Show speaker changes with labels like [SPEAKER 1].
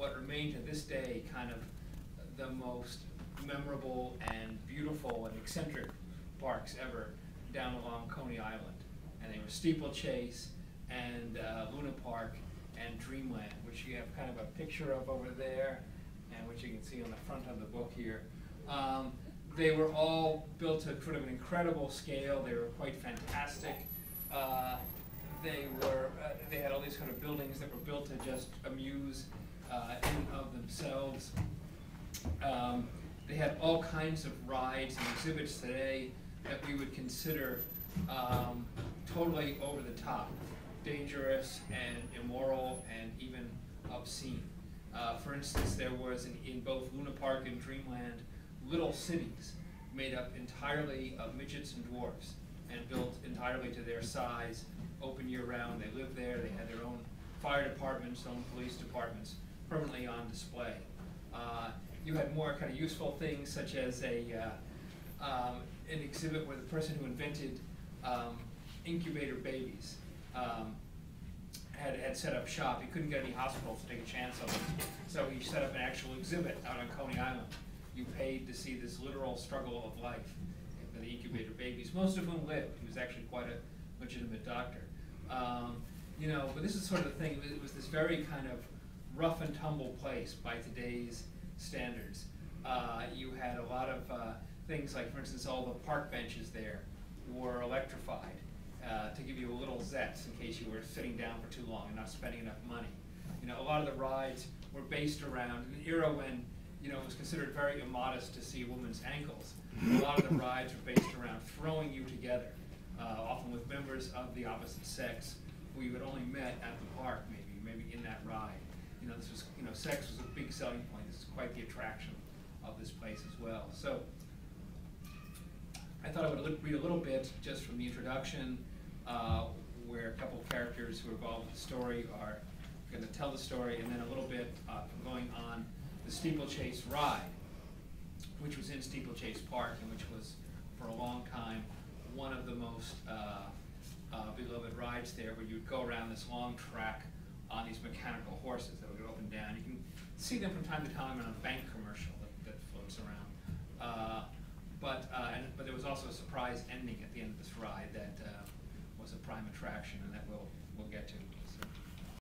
[SPEAKER 1] what remain to this day kind of the most memorable and beautiful and eccentric parks ever down along Coney Island. And they were Steeplechase and Luna Park and Dreamland, which you have kind of a picture of over there, and which you can see on the front of the book here. They were all built to sort of an incredible scale. They were quite fantastic. They had all these kind of buildings that were built to just amuse in of themselves. They had all kinds of rides and exhibits today that we would consider totally over the top, dangerous and immoral and even obscene. For instance, there was in both Luna Park and Dreamland little cities made up entirely of midgets and dwarfs and built entirely to their size, open year-round. They lived there. They had their own fire departments, own police departments, permanently on display. You had more kind of useful things, such as an exhibit where the person who invented incubator babies had set up shop. He couldn't get any hospitals to take a chance on them, so he set up an actual exhibit out on Coney Island. You paid to see this literal struggle of life for the incubator babies, most of whom lived. He was actually quite a legitimate doctor. You know, but this is sort of the thing. It was this very kind of rough and tumble place by today's standards. You had a lot of things like, for instance, all the park benches there were electrified to give you a little zest in case you were sitting down for too long and not spending enough money. You know, a lot of the rides were based around an era when, you know, it was considered very immodest to see a woman's ankles. A lot of the rides were based around throwing you together, often with members of the opposite sex who you had only met at the park, maybe in that ride. You know, this was, you know, sex was a big selling point. This is quite the attraction of this place as well. So I thought I would read a little bit just from the introduction, where a couple of characters who are involved with the story are going to tell the story, and then a little bit going on the Steeplechase ride, which was in Steeplechase Park, and which was, for a long time, one of the most beloved rides there, where you'd go around this long track on these mechanical horses that would go up and down. You can see them from time to time in a bank commercial that floats around. But there was also a surprise ending at the end of this ride that was a prime attraction, and that we'll get to.